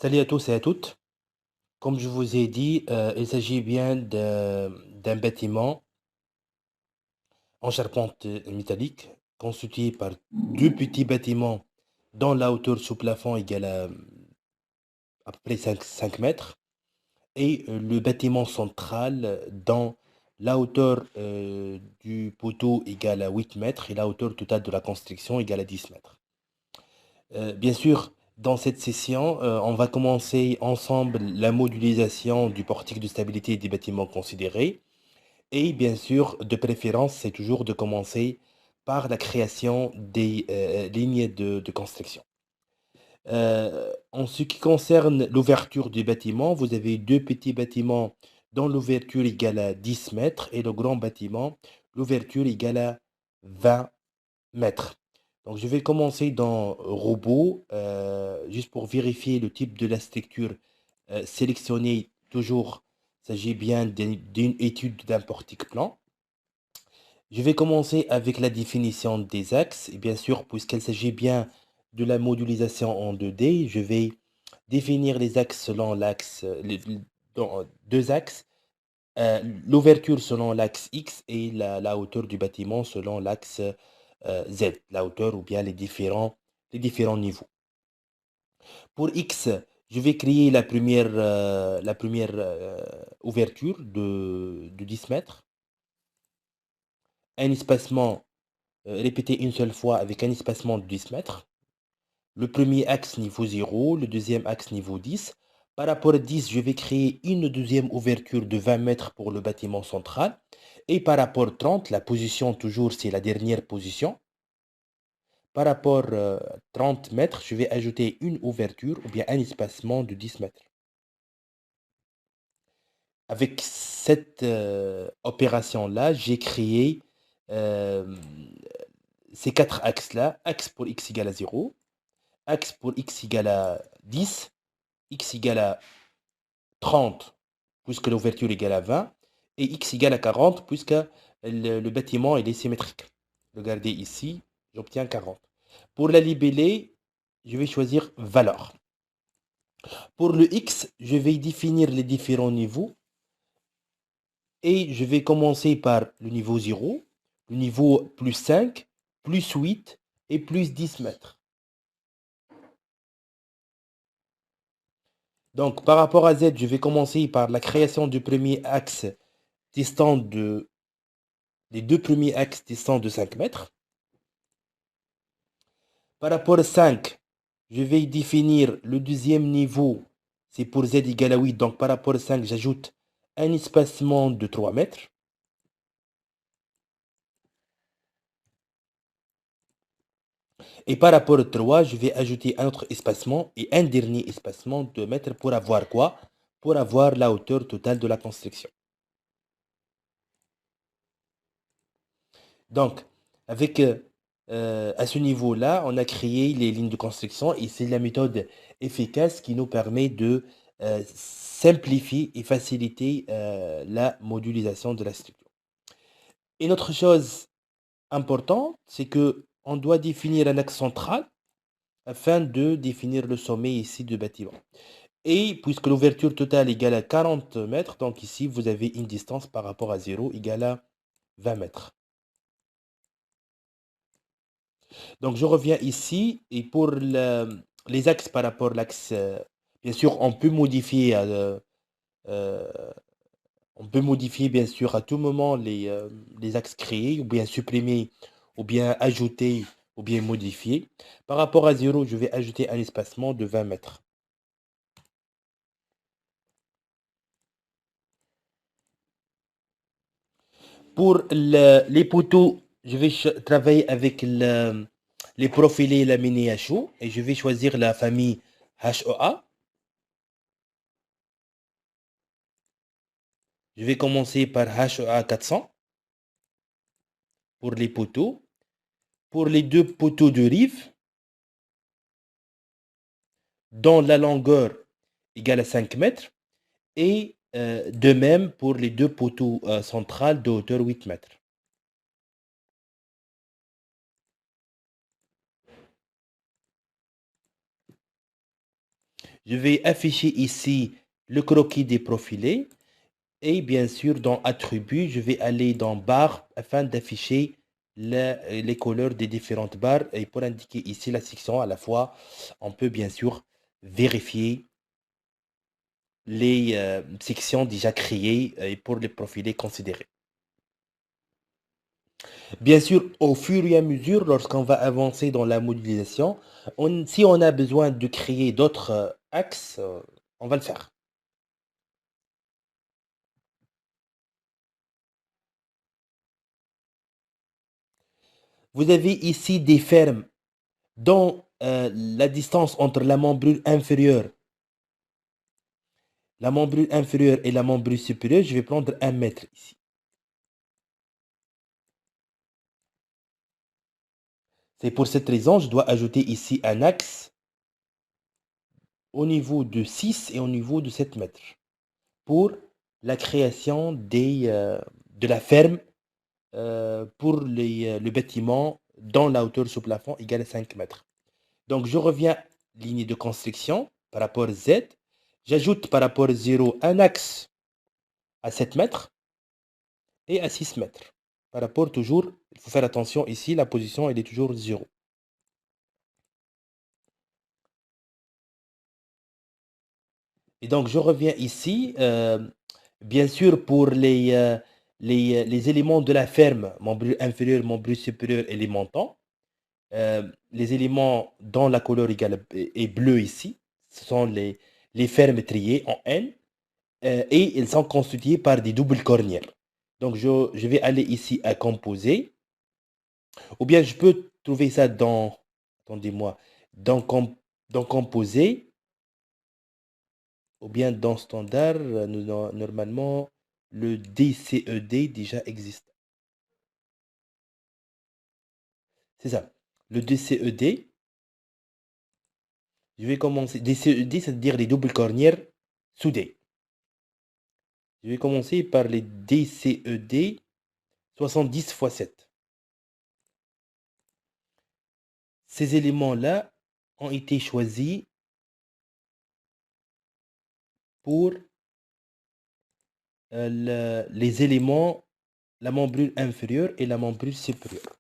Salut à tous et à toutes. Comme je vous ai dit, il s'agit bien d'un bâtiment en charpente métallique constitué par deux petits bâtiments dont la hauteur sous plafond égale à peu près 5 mètres et le bâtiment central dont la hauteur du poteau égale à 8 mètres et la hauteur totale de la construction égale à 10 mètres. Bien sûr, dans cette session, on va commencer ensemble la modélisation du portique de stabilité des bâtiments considérés. Et bien sûr, de préférence, c'est toujours de commencer par la création des lignes de construction. En ce qui concerne l'ouverture du bâtiment, vous avez deux petits bâtiments dont l'ouverture égale à 10 mètres et le grand bâtiment, l'ouverture égale à 20 mètres. Donc, je vais commencer dans robot, juste pour vérifier le type de la structure sélectionnée. Toujours, il s'agit bien d'une étude d'un portique plan. Je vais commencer avec la définition des axes. Et bien sûr, puisqu'il s'agit bien de la modélisation en 2D, je vais définir les axes selon l'axe, dans deux axes, l'ouverture selon l'axe X et la hauteur du bâtiment selon l'axe Z, la hauteur ou bien les différents niveaux. Pour X, je vais créer la première ouverture de 10 mètres, un espacement répété une seule fois avec un espacement de 10 mètres. Le premier axe niveau 0, le deuxième axe niveau 10. Par rapport à 10, je vais créer une deuxième ouverture de 20 mètres pour le bâtiment central. Et par rapport à 30, la position toujours, c'est la dernière position. Par rapport à 30 mètres, je vais ajouter une ouverture ou bien un espacement de 10 mètres. Avec cette opération-là, j'ai créé euh, ces quatre axes-là. Axe pour x égale à 0, axe pour x égale à 10, x égale à 30, puisque l'ouverture égale à 20, et x égale à 40, puisque le bâtiment est symétrique. Regardez ici, j'obtiens 40. Pour la libellée, je vais choisir valeur. Pour le x, je vais définir les différents niveaux et je vais commencer par le niveau 0, le niveau plus 5, plus 8 et plus 10 mètres. Donc, par rapport à Z, je vais commencer par la création du premier axe distant les deux premiers axes distants de 5 mètres. Par rapport à 5, je vais définir le deuxième niveau, c'est pour Z égale à 8. Donc, par rapport à 5, j'ajoute un espacement de 3 mètres. Et par rapport à 3, je vais ajouter un autre espacement et un dernier espacement de mètres pour avoir quoi? Pour avoir la hauteur totale de la construction. Donc, avec à ce niveau-là, on a créé les lignes de construction et c'est la méthode efficace qui nous permet de simplifier et faciliter la modélisation de la structure. Une autre chose importante, c'est que on doit définir un axe central afin de définir le sommet ici du bâtiment. Et puisque l'ouverture totale égale à 40 mètres, donc ici, vous avez une distance par rapport à 0 égale à 20 mètres. Donc, je reviens ici et pour les axes par rapport à l'axe, bien sûr, euh, on peut modifier bien sûr à tout moment les axes créés ou bien supprimer ou bien ajouter ou bien modifier. Par rapport à 0, je vais ajouter un espacement de 20 mètres. Pour les poteaux, je vais travailler avec les profilés laminés à chaud et je vais choisir la famille HOA. Je vais commencer par HOA 400 pour les poteaux. Pour les deux poteaux de rive, dont la longueur égale à 5 mètres, et de même pour les deux poteaux centrales de hauteur 8 mètres. Je vais afficher ici le croquis des profilés. Et bien sûr, dans Attributs, je vais aller dans Barres afin d'afficher les couleurs des différentes barres. Et pour indiquer ici la section à la fois, on peut bien sûr vérifier les sections déjà créées et pour les profilés considérés. Bien sûr, au fur et à mesure, lorsqu'on va avancer dans la modélisation, si on a besoin de créer d'autres axes, on va le faire. Vous avez ici des fermes dont la distance entre la membrure inférieure et la membrure supérieure, je vais prendre 1 mètre ici. C'est pour cette raison, je dois ajouter ici un axe au niveau de 6 et au niveau de 7 mètres pour la création de la ferme pour le bâtiment dont la hauteur sous plafond égale à 5 mètres. Donc, je reviens ligne de construction par rapport à Z. J'ajoute par rapport à 0 un axe à 7 mètres et à 6 mètres. Par rapport toujours, il faut faire attention ici, la position elle est toujours 0. Et donc, je reviens ici. Bien sûr, pour les éléments de la ferme, membrure inférieure, membrure supérieure et les montants, les éléments dont la couleur égale est bleue ici, ce sont les fermes triées en N, et ils sont constitués par des doubles cornières. Donc, je vais aller ici à composer, ou bien je peux trouver ça dans, attendez-moi, dans composer, ou bien dans standard, normalement, le DCED déjà existe. C'est ça. Le DCED, je vais commencer. DCED, c'est-à-dire les doubles cornières soudées. Je vais commencer par les DCED 70 x 7. Ces éléments-là ont été choisis pour les éléments, la membrure inférieure et la membrure supérieure.